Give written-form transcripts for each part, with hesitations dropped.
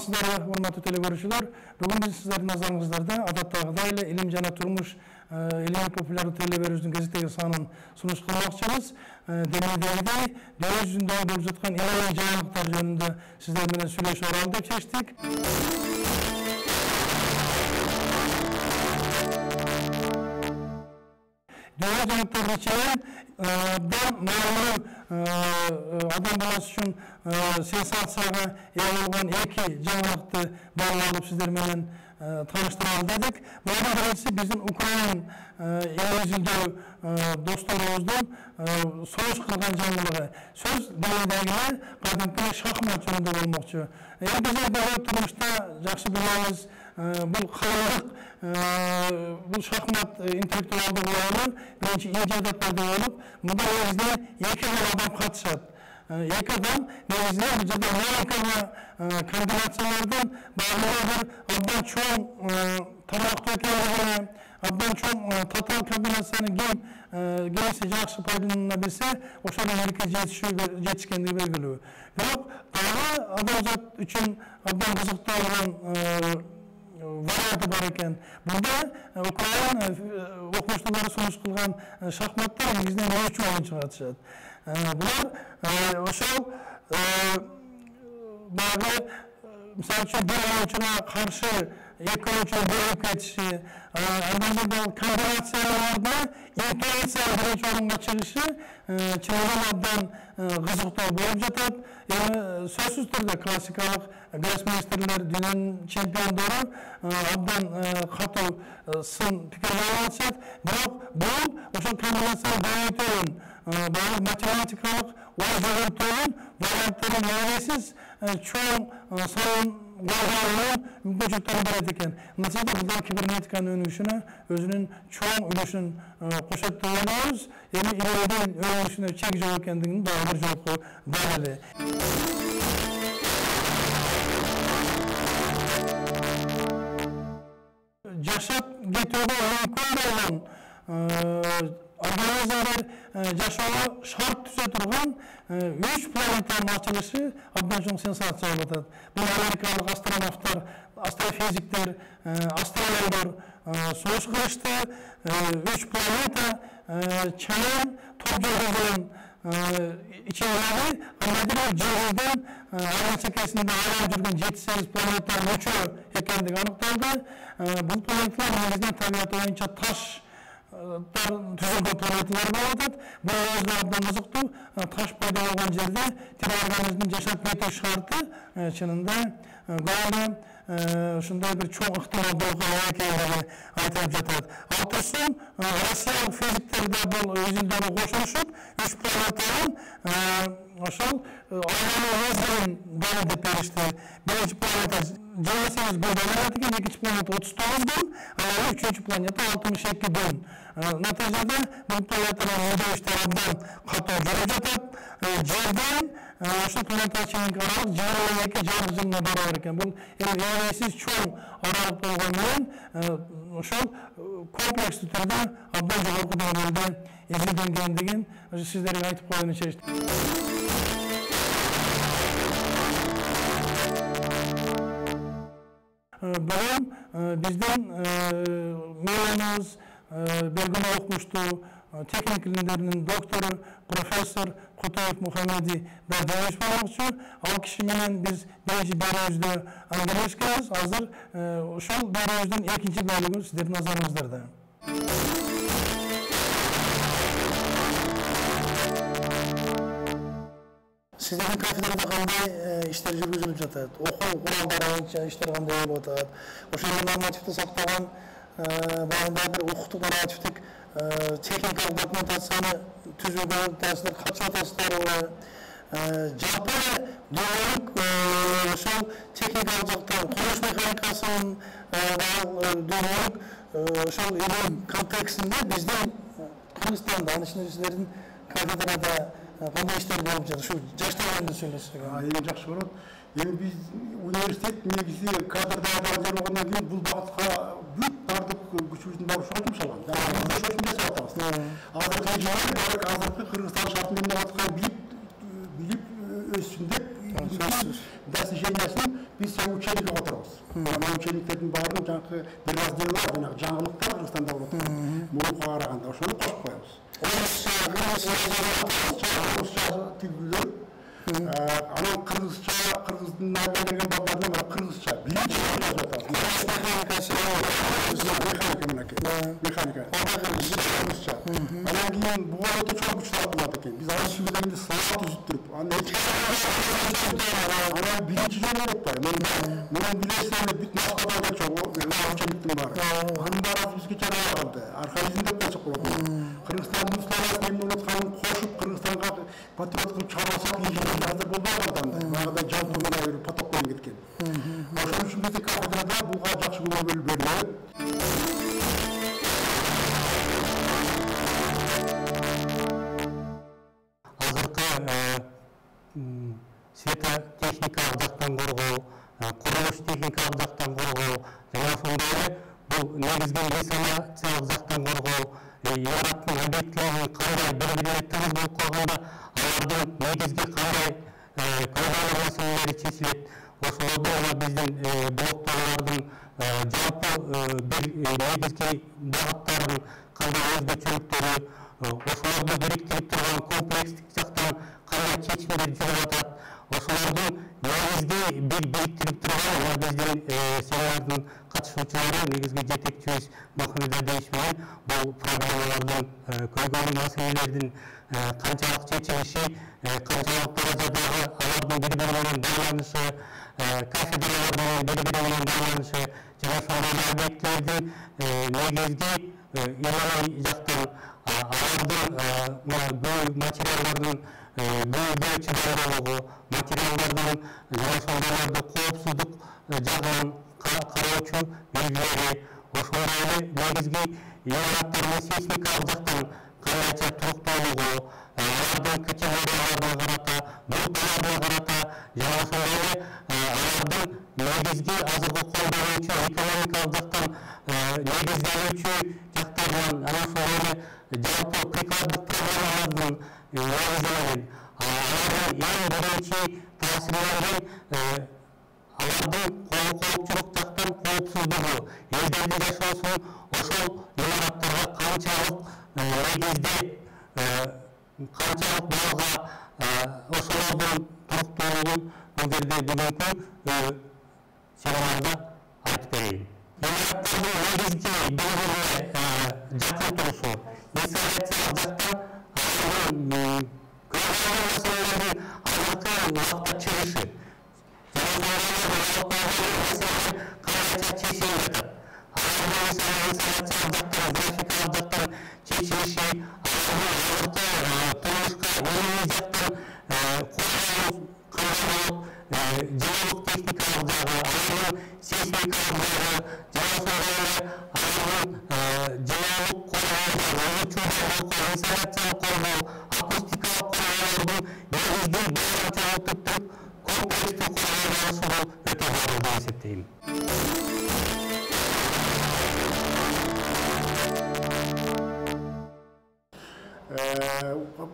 Саламатсыздарбы, урматтуу телекөрүүчүлөр. Бүгүн биз сиздердин назарыңыздарда адаттагыдай эле илим жана турмуш илимий популярдуу телеберүүбүздүн кезектеги санын сунуш кылмакчыбыз. Демейдегидей дүйнө жүзүндө болуп жаткан илимий жаңылыктар жөнүндө сиздер менен сүйлөшүп алалы деп чечтик. Dünya жаңылыктар içeren адам баласы үчүн сенсацияга ээ болгон эки жаңылыкты баары алып сиздер менен тааныштыралы дедик. Булардын биринчиси биздин Украин эли жүзүндөгү досторубуздун согуш кылган жаңылыгы. Сөз демейдегиле кадимки шахмат жөнүндө болмокчу. Биз турмушта жакшы билебиз, бул калалык бұл шахмат интеллектуалдық ойыны бірінші Индияда пайда болып, мұнда негізінде екі адам қатысады. Екі адам негізінде бұл жерде логикаға комбинациялардан барлығы бір абдан чоң тармақты екендігіне, абдан чоң татал комбинацияны келесі жақсы пайдалана білсе, ошол мереке жетишкендиги белгилүү. Бирок дагы адамзат үчүн абдан кызыктуу болгон варианты бар екен. Бunda Ukrayn оқушылары сунуш кылган шахматтар негизинен 3 ойынчу катышат. Булар ошол багы мисалы үчүн бир ойынчуга каршы эки ойынчунун бөлүнүп кетиши, андан бул комбинацияларда интуиция биринчи орунга чыгышы чыгымдан абдан кызыктуу болуп жатат. Сөзсүз түрдө классикалык гроссмейстерлер, дүйнөнүн чемпиондору абдан катуу сын пикирлер айтышат. Бирок бул ошол комбинациянын баатыбын, баары математикалык ой жогонтугун варианттарын негизсиз чоң сан койгонунун мүмкүнчүлүктөрү берет экен. Натыйжада бул кибернетиканын өнүгүшүнө өзүнүн чоң үлүшүн кошот деп ойлойбуз. Эми илимдин өнүгүшүнө чек жок экендигин дагы бир жолку далили. Жашап кетүүгө мүмкүн болгон организмдер жашоого шарт түзө турган 3 планетанын ачылышы абдан чоң сенсация болуп атат. Бул америкалык астронавттар, астрофизиктер, астрономдор согуш кылышты. 3 планета чаң топ жүргөн içindeki Amerika Cihaz'dan ayın çekesinde ayran жүрген 7-8 planetlerin üçü ekendigi anıklandı. Bu planetler negizinde tabiat oyunca taş түзүлгөн планеталар болуп атат. Бул өзүнө абдан кызыктуу. Таш пайда болгон жерде тирүү организмдин жашап кетүү шарты чынында баары ушундай бир чоң ыктымалдуулукка ээ экендиги айтылып жатат. Ал турсун Россиялык физиктер да бул изилдөөгө кошулушуп, 3 планетанын ошол айран дагы деп беришти. Биринчи планета 28 күндөн барат экен, экинчи планета 39 күн, ал үчүнчү планета 62 күн. Натыйжада бул планеталар өйдөштөр абдан катуу жүрүп жатат. Жерден ошол планетага чейинки аралык 22 жарык жылына барабар экен. Бул эсиз чоң аралык болгону менен ошол комплекстүү түрдө абдан жогорку деңгээлде изилденгендигин сиздерге айтып коюуну чечтик. Бүгүн биздин мээлибиз белгилүү окумуштуу техник илимдеринин доктору профессор Кутаев Мухаммеди да жолугуш болмокчу. Ал киши менен биз биринчи берүүбүздө аңгымашабыз. Азыр ошол берүүбүздүн экинчи бөлүгү сиздердин назарыңыздарда. Сиздердин кафедрада кандай иштер жүргүзүлүп жатат? Окуу куралдары боюнча иштер кандай болуп атат? Ошол нормативди сактаган баягындай бир укуктук нормативдик техникалык документацияны түзүүгө сиздер катышып атасыздарбы? Жалпы дүйнөлүк ошол техникалык жактан курулуш механикасын дүйнөлүк ошол илим контекстинде биздин Кыргызстанда анын ичинде сиздердин кафедрада кандай иштер болуп жатат? Ушу жаштар жөнүндө сөйлөсөк. Эң жакшы болот. Эми биз университет негизи кадрда адам болгондон кийин бул багытка бүт бардык күчүбүздүн баары ошого жумшалган. Ошол үчүн жасап атабыз. Азыркы Кыргызстан шартында эмне болуп атканын билип өссүн деп достижениясын biz учебник жанагы бир раздел бар, жанагы жаңылыктар Кыргызстанда болуп атат. Мурункуга караганда ошону кошуп коебуз. Орусча тилдүүлөр, анан кыргыздын келген балдарына мына кыргызча биринчи жазып атат. Механика. Орусча. Анан кийин буга өтө чоң күч сарпталат экен. Биз аны сүйлөгөндө сабак түзүп туруп, анан биринчи жолу болуп бар. Менин билесиң бүт маскаларга чоң учениктин баары. Анын баары бизге чара калды. Архаизм деп койсок болот. Кыргызстандын славянский мемлекетин кошуп Кыргызстанга патриот кылып чыгарсак азыр болбой калган. Багада жалтырмай бир поток менен кеткен. Ошон үчүн бизде кафедрада буга жакшы көңүл берилет. светотехникалык жактан коргоо, курулуш техникалык жактан коргоо, жана ошондой эле бул негизги инвестициялык жактан коргоо, имараттын объектилеринин кандай бири-бирине тыгыз болуп калганда алардын негизги кандай көйгөйлөр маселелери чечилет. Ошолорду биздин блокторлордун жалпы бир негизги багыттарын кандай өзгөчөлүктөрү, ошолорду бириктирип турган комплекстик жактан кандай чечимдер жүрүп атат, ошолордун негизги бир бириктирип турган биздин семинардын катышуучулары, негизги жетекчибиз Махмуд Адеевич менен бул проблемалардын, көйгөйлүү маселелердин канчалык чечилиши, канчалык даражадагы алардын бири-бири менен байланышы, кафедралар менен бири-бири менен байланышы, жана ошондой объектилердин негизги илимий жактан алардын материалдардын көйгөйгө чыдамдуулугу, материалдардын жана ошондойлорду коопсуздук жагынан кароочу белгилери, ошондой эле негизги имараттардын сейсмикалык жактан кандайча туруктуулугу, алардын категорияларына карата, группаларына карата, жана ошондой эле алардын негизги азыркы колдонуучу экономикалык жактан негизделүүчү жактарынан, анан ошондой эле жалпы прикладдык программалардын негизделген, алардын эң биринчи таасирленген алардын коопчулук жактан коопсуздугу, элдердин жашоосун ошол имараттарга канчалык негизде, канчалык балга ошолордун туруктуулугун бул жерде бүгүнкү семинарда айтып берейин. Имараттардын негизги бири-бирине жакын турушу, инсталляциялык жактан көйгөйлүү маселелердин азыркы убакта чыгышы, кандайча чечилип жатат. Инсталляциялык жактан, графикалык жактан чечилиши, азыркы турмушка илимий жактан колдонуу кандай болуп, жылуулук техникалык жагы, анын сейсмикалык жагы, жана ошондой эле анын жылуулук коргоолордун, улуучулук инсталляциялык коргоо, акустикалык коргоолордун негизги баарын чоңойтуп комплекстик коргоолор алышуу өтө зарыл деп эсептейм.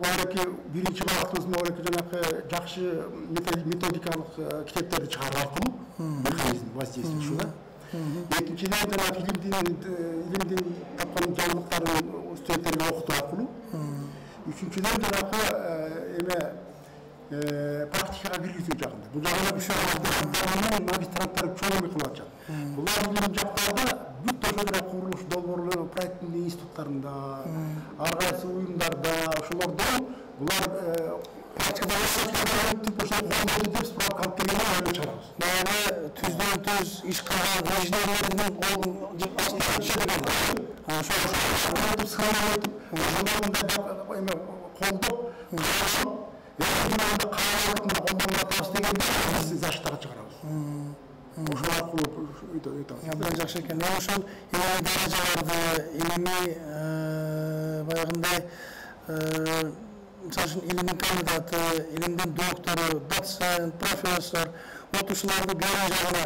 Буареки биринчи багытыбыз молеке жанагы жакшы методикалык китептерди чыгарып аркылуу механизм воздействия ушу да. Экинчиден жанагы илимдин тапкан жаңылыктарын студенттерге окутуу аркылуу. Үчүнчүдөн жанагы практикага киргизүү жагында. Бул жагына үч магистранттар чоң еңбек кылып атышат. Булар бул жактарда бүт ошол курулуш долбоорлору, проекттин институттарында, ар кайсы уюмдарда, ошолордо булар практикада деп справка алып келгенде аны чыгарабыз. Баягы түздөн-түз иш кылган инженерлердин астына түшөдүгөн. Ошол сыйлап колдоп, Elde ondan tasdik edilmesi zaştara çıkarırız. Uşağı kulup Abdan жақсы екен. Ошол илимий даражаларды, илимий баягындай мисалы үчүн илимдин кандидаты, илимдин доктору, доцент, профессор, окуучуларды көрүү жагына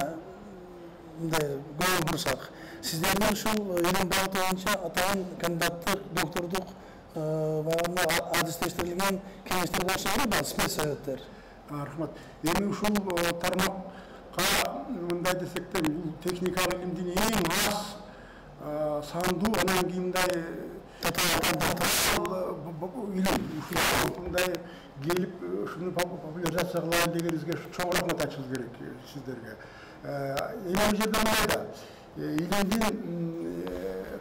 мындай көңүл бурсак, сиздердин ушул илим багыты боюнча атайын кандидаттык, доктордук адистештирилген кеңештер болсо керек, спецсоветтер. Рахмат. Эми ушул тармак мындай десек те бул техникалык илимдин эң аз сандуу анан кийин мындай илим ушундай келип ушуну популяризация кылайын дегенибизге чоң рахмат айтышыбыз керек сиздерге. Эми бул жерде мындай да илимдин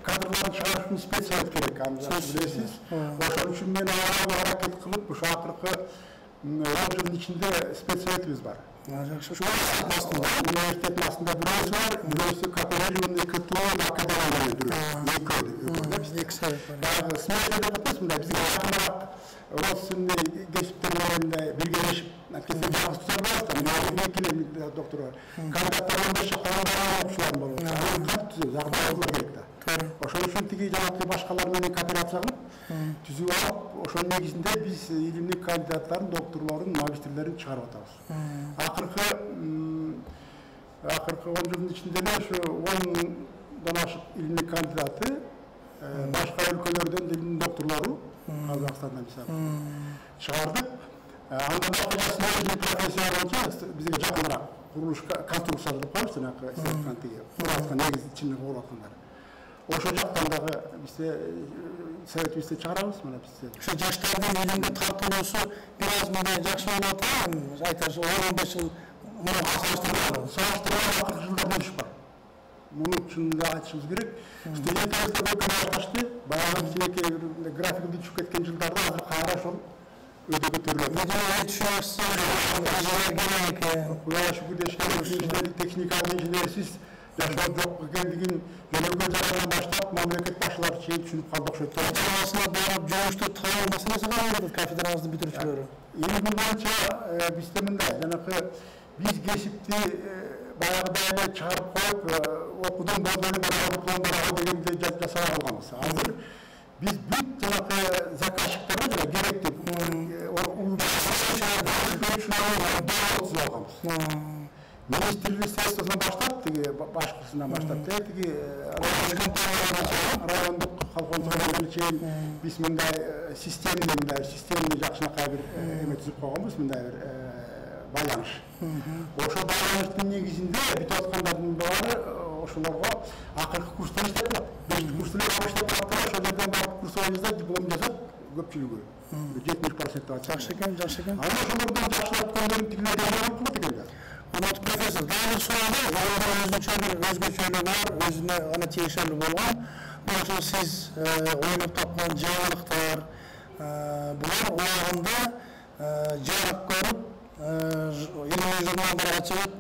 кадрларын чыгарыш үчүн спецсовет керек, билесиз. Ошон үчүн мен аракет кылып ушу акыркы 10 жылдын ичинде спецсоветибиз бар. Жакшы, ушу университеттин астында бирөөсү бар, бирөөсү кооперативный КТО академия эки совет бар. Смешно деп атпайсыз мындай бизге жакыныраак родственный кесиптер менен биргелешип анткенде жалгыз тутар бар да, экиле доктор бар. Кандидаттар 15 окуучулар болот. Жагдайлар керек да. Ошон үчүн тиги жанагы башкалар менен кооперация кылып түзүп алып, ошонун негизинде биз илимдик кандидаттарын, докторлорун, магистрлерин чыгарып атабыз. Акыркы 10 жылдын ичинде эле ушу 10 ашык илимдик кандидаты, башка өлкөлөрдөн илимдин докторлору, Казакстандан мисалы, чыгардык. Андан башка профессия боюнча бизге жакыныраак курулуш конструкциялар деп коебуз, жанагы сертификаттыгы, кураткан негиз ичинде куруп аткандар. Ошо жактан дагы бизде советибизде чыгарабыз, мына бизде. Ушу жаштардын илимге тартылуусу бир аз мындай жакшы болуп атабы? Айтарчы 10-15 жыл мына салыштырмалуу. Салыштырмалуу 40 жылдар болуш бар. Муну чынында айтышыбыз керек. Студенттерибизде көбүнчө башташты. Баягы кичинекей графикти түшүп кеткен жылдарда азыр кайра ошол өтө көтөрүлөт. Кудайга шүгүр дешкен техникалык инженерсиз жашоо жок экендигин жөнөкөй жагынан баштап мамлекет башчылары чейин түшүнүп калды окшойт. Чыгасына барып жумушту табуу маселеси кандай болот кафедраңыздын бүтүрүүчүлөрү? Эми бул боюнча бизде мындай жанакы биз кесипти баягыдай эле чыгарып коюп окудум болду диплом бар дегенде жасабай калганбыз. Азыр биз бүт жанакы заказчиктарга жана керектүү министрлик средствосунан баштап, тиги башкысынан баштап, тиги райондук колхоздордон чейин биз мындай системный жакшынакай бир эме түзүп койгонбуз, мындай бир байланыш. Ошо байланыштын негизинде бүтүп аткандардын баары ошолорго акыркы курстар иштеп атат. 5 курстар иштеп атат, ошол жерден барып курс ойнаса диплом жасап көпчүлүгү 70% деп жакшы экен. Анан ошолордон жакшылап көргөн тигилер кылат экен да. Урматтуу профессор, дагы бир суал бар. Өзгөчөлүгү бар, өзүнө ана тиешелүү болгон. Ошо сиз ойлоп тапкан жаңылыктар, булар убагында жарык көрүп, илимий журналдарга чыгып,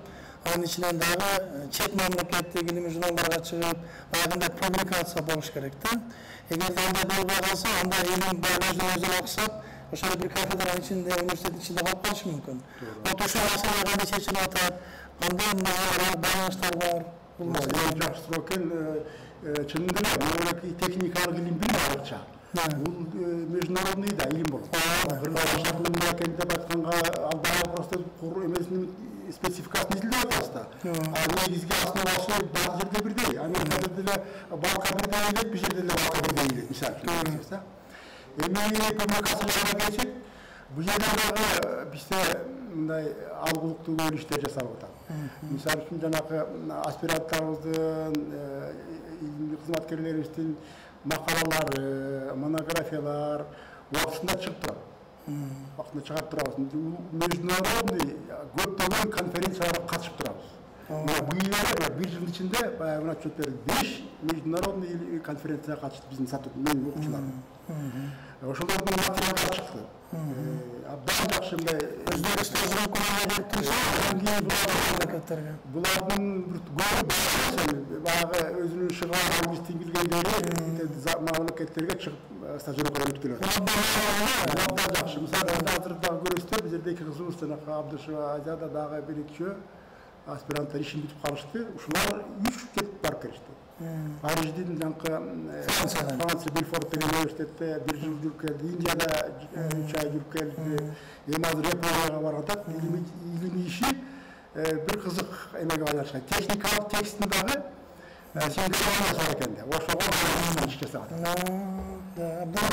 анын ичинен дагы чет мамлекеттеги илимий журналдарга чыгып, баягындай публикация болуш керек да. Эгерде андай болбой калса, анда илим баары өзүнө аксап, ошол бир кафедранын ичинде, университеттин ичинде калып калышы мүмкүн. Ошол маселе кандай чечилип атат? Кандай байланыштар бар? Бул маселе жакшыраак экен. Чынында эле мынакей техникалык илим билим айрыкча. Бул международный да илим болот. Мамлекет деп айтканга ал дагы просто эмесинин спецификасын изилдеп атабыз да. Негизги основасы бар жерде бирдей. Америкада деле балка бирдей элек, бул жерде деле балка бирдей элек, мисалы үчүн. Эми публикацияларга келсек, бул жерде дагы бизде мындай алгылыктуу көп иштер жасалып атат. Мисалы үчүн жанагы аспиранттарыбыздын, илимдик кызматкерлерибиздин макалалары, монографиялар убактысында чыгып турат. Вакытында чыгарып турабыз. Международный көптөгөн конференцияларга катышып турабыз. Бул жылы 1 жылдын ичинде баягы мына чөптөр 5 международный конференцияга катышты биздин менин окуучуларым. Ошолордун материалдары чыкты. Абдан жакшы мындай өздөрү булардын баягы өзүнүн шыган лингвистин билгендери мамлекеттерге чыгып стажировкадан өтүп келет. Абдан жакшы. Мисалы азыр дагы көрөсүздөр, бул жерде 2 кызыбыз жанагы Абдышева Азияда дагы 1-2 аспиранттар ишин бүтүп калышты. Ушулар 3 кетип барып келишти. Париждин жанкы Франция Белфорт деген университетте 1 жыл жүрүп келди, Индияда 3 ай жүрүп келди. Эми азыр Японияга барганда илимий иши бир кызык эмеге байланышкан. Техникалык текстин дагы синхронизация бар экен да. Ошого иш жасаган. Абдан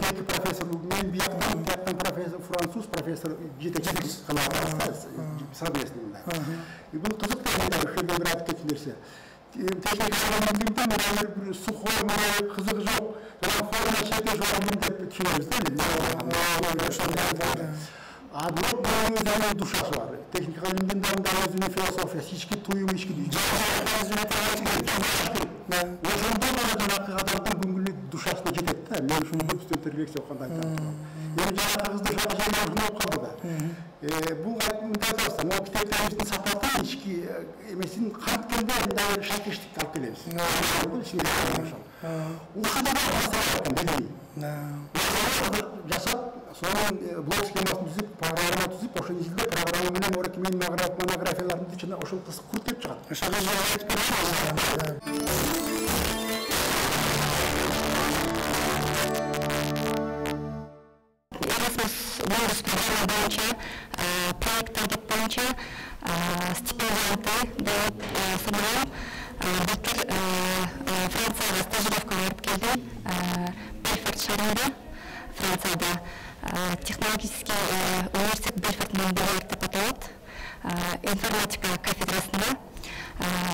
эки профессор мен бияктан француз профессор жетекчилик кылат совместныйда. Бул кызык да ошол бир айтып кеткен нерсе. Техникалар бир сухой, кызыгы жок, жана форма чете жок деп түшүнөбүз да. А бирок душасы бар. Техника илимдин да өзүнүн философиясы, ички туюм, ички ошондо жанагы адамдын көңүлү душасына жетет да. Мен ушуну көп студенттерге лекция окуганда айтам. Эми жанагы кызды шашып калды да. Бул мындай айтабыз, могу китептерибиздин сапаты ички эмесин канткенде мындай шакештикке алып келебиз. Ушунда жасап, сонун блок схемасын түзүп, программа түзүп, ошонун ичинде программа менен орекмен монографиялардын ичинде ошол кыз куртуп чыгат. Erasmus программа боюнча проекттер боюнча стипендианты деп саналам. Былтыр Францияга стажировка барып келдим. Бельфорд шаарында, Францияда технологический университет Бельфорднун Белфорд деп аталат. Информатика кафедрасында.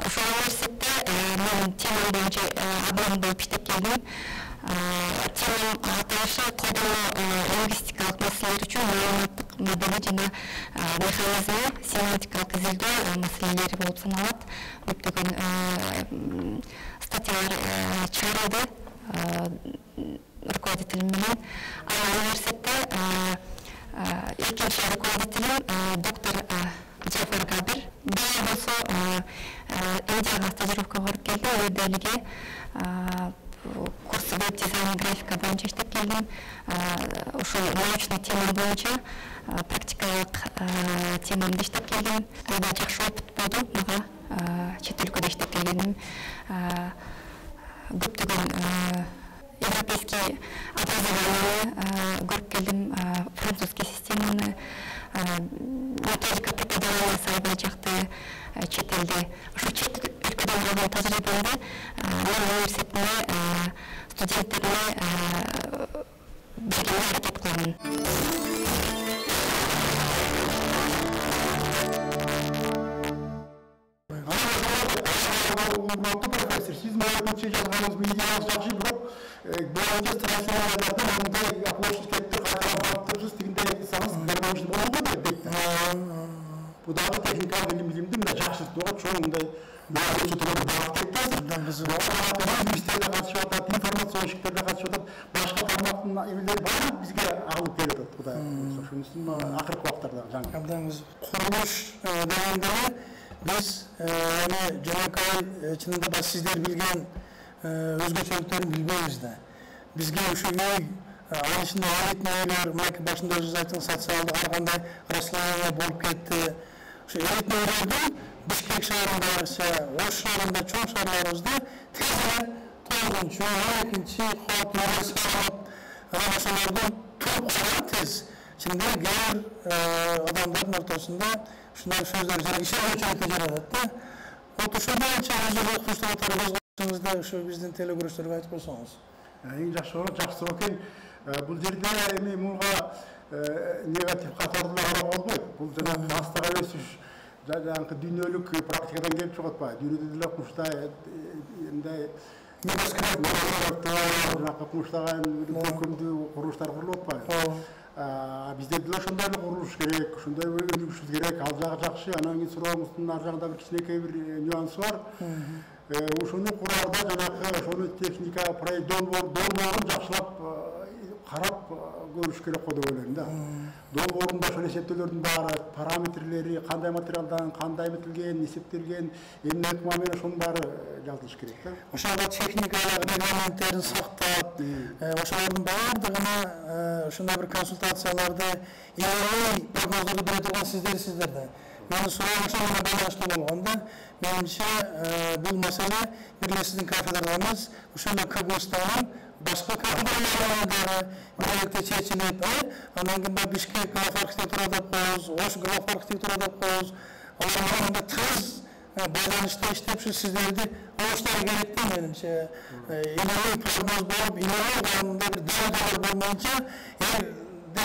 Ошол университетте менин темам боюнча абон болуп иштеп келдим. Темам аталышы колдонуу лингвистикалык маселелер үчүн маалыматтык модели жана механизми семантикалык изилдөө маселелери болуп саналат. Көптөгөн статьялар чыгарылды руководителим менен. Университетте экинчи руководителим доктор Джафар Габир. Бул болсо Индияга стажировка барып келди. Ал жерде эле курсы веб дизайн графика боюнча иштеп келдим. Ошол научный тема боюнча практикалык темамды иштеп келдим. Аябай жакшы опыт болду мага. Чет өлкөдө иштеп келгеним. Көптөгөн европейский образованияны көрүп келдим. Французский системаны, методика преподаваниясы аябай жакты чет элде. Ошо чет өлкөдөн алган тажрыйбамды мен университетине студенттерине бергенге аракет кылам. Урматтуу профессор, сиз маалыматчы жазганыңыз идеяңыз жакшы, бирок боюнча стратегияларда мындай оплошить кетти, кайра дегенде айтсаңыз, гармоничный болот го деп. Бул дагы техникалык илимди мындай жакшы, чоң мындай научный турган багып кетти. Биз университетте катышып атат, информацион ишиктерде катышып атат, башка форматтын эмелер бар бизге агылып келет. Кудай ошонусун акыркы убактарда жаңы. Абдан курулуш дегенде biz Жанакай чынында да сиздер билген өзгөчөлүктөрүн билбейбиз да. Бизге ушу үй, анын ичинде элитнелер, мына башында өзүңүз айттыңыз, социалдык ар кандай расслоение болуп кетти. Ушу элитнелердин Бишкек шаарындагыча, Ош шаарында, чоң шаарларыбызда тез эле 9-чу, 12-чи кат ошолордун туруп калган тез. Чынында кээ адамдардын ортосунда ушундай сөздөр жана иши боюнча жаралат да. Вот ошол боюнча өзү окуучуларга козгошуңузда ушу биздин телекөрүүчүлөргө айтып койсоңуз. Эң жакшы болот, жакшы экен. Бул жерде эми муга негатив катарды карап болбойт. Бул жана астага өсүш, жанагы дүйнөлүк практикадан келип чыгып атпайбы? Дүйнөдө деле куштай мындай жанагы куштаган көркөмдүү курулуштар курулуп атпайбы? Bizde de ошондой курулуш керек, ошондой өнүгүшүбүз керек. Ал жагы жакшы, анан кийин суроомуздун ар жагында бир кичинекей бир нюансы бар. Ошону курарда жанагы ошону техника, проект долбоорун жакшылап карап көрүш керек го деп ойлойм да. Долбоорунда ошол эсептөөлөрдүн баары, параметрлери, кандай материалдан кандай эметилген, эсептелген, эмне ыкма менен ошонун баары жазылыш керек да. Ошондо техникалык регламенттерин сактап, ошолордун баардыгына ушундай бир консультацияларды илгей прогноздорду бере турган сиздер да. Менин суроом ошого байланыштуу болгондо, менимче бул маселе бир эле сиздин кафедрада эмес, ошондой КГУстагы башка кафедраларда бирlikte чечилип, анан кийин Бишкек глав архитектура деп коебуз, Ош глав архитектура деп коебуз. Алар тез байланышта иштеп, сиздерди алыштары керек да менимче. Илгей прогноз болуп, илгей бир дөөлөр болмойнча,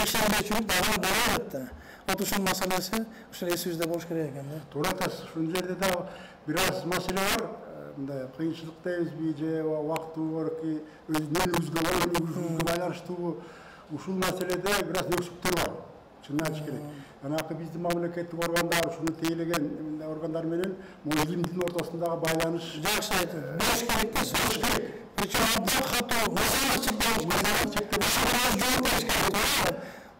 ишенбейчүлүк дагы болот да. Вот ушул маселеси ушул эсибизде болуш керек экен да. Туура айтасыз. Ушул жерде да бир аз маселе бар. Мындай кыйынчылык дейбизби же убактыбы барки өзүнүн байланыштуу ушул маселеде бир аз өксүктөр бар. Чынын айтыш керек. Жанагы биздин мамлекеттик органдар, ушуну тейлеген органдар менен могу илимдин ортосундагы байланыш Жакшы айтып, болуш керек да, болуш керек. Причем абдан катуу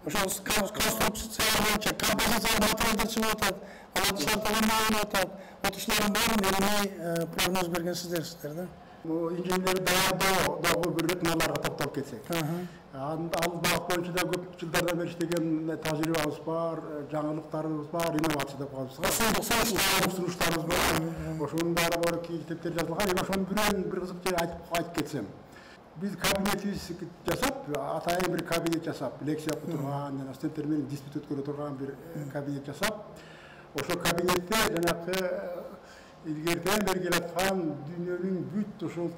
ошол конструкция боюнча композициялык материалдар чыгып атат, аларды шартталган атат. Вот ушулардын баарын илимий прогноз берген сиздерсиздер да. инженерлерди даярдоодогу бир рет мыналарга токтолуп кетсек. Ал багыт боюнча да көп жылдардан бери иштеген тажрыйбабыз бар, жаңылыктарыбыз бар, инновация деп коебуз. Сунуштарыбыз бар. Ошонун баары бар китептер жазылган. Эми ошонун бир кызык жери айтып кетсем. Biz kabinetimiz жасап, атайын bir кабинет жасап, лекция окуп турган, жана студенттер менен диспут өткөрө турган bir кабинет жасап, ошол кабинетте жанакы илгертен бери келаткан дүйнөнүн бүт ушул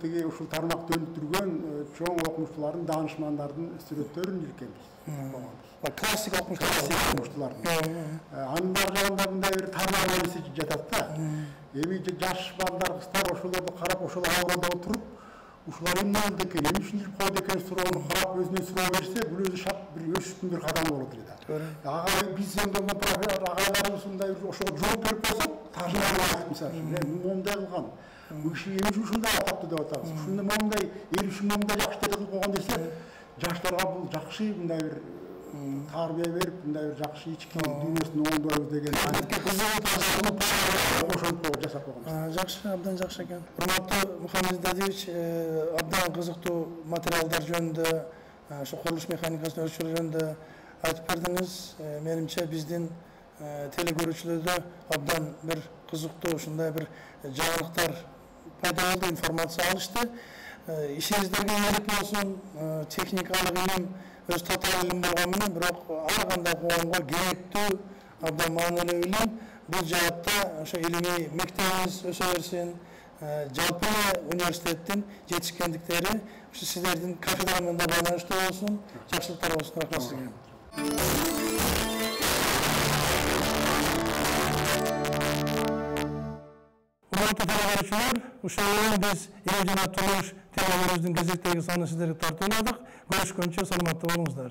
тармакты өндүргөн чоң окумуштуулардын, даанышмандардын сүрөттөрүн илкенбиз. Классик окумуштуулар. Анын бар жагында мындай бир тармак анализи жатат да. Эми жаш балдар, кыздар ошолорду карап, ошол аурада отуруп, ушулар эмне болду экен, эмне үчүн жүрүп койду экен суроону карап, өзүнө суроо берсе, бул өзү шарт бир өсүштүн бир кадамы болот эле да. Ага биз эми агайларыбыз мындай ошого жооп берип койсок, тажырыйба айтып, мисалы үчүн, момундай кылган. Бул киши эмне үчүн ушундай атаптуу деп атабыз. Ушундай момундай эл үчүн момундай жакшы иштерди кылып койгон десе, жаштарга бул жакшы мындай бир тарбия берип, мындай бир жакшы ички дүйнөсүн оңдойбуз деген ошентип жасап койгонбуз. Жакшы, абдан жакшы экен. Урматтуу Мухаммед Дадиевич, абдан кызыктуу материалдар жөнүндө, ошо курулуш механикасын өчүрүү жөнүндө айтып бердиңиз. Менимче биздин телекөрүүчүлөрдө абдан бир кызыктуу ушундай бир жаңылыктар пайда болду, информация алышты. Ишиңиздерге ийгилик болсун, техникалык илим өз татаал илим болгон менен, бирок ар кандай коомго керектүү, абдан маанилүү илим. Бул жаатта ошо илимий мектебиңиз өсө берсин, жалпы университеттин жетишкендиктери ушу сиздердин кафедра менен байланыштуу болсун, жакшылыктар болсун. Рахмат сизге. Урматтуу көрүүчүлөр, ушул менен биз илим жана турмуш темаларыбыздын кезектеги санын сиздерге тартууладык. Көрүшкөнчө саламатта болуңуздар.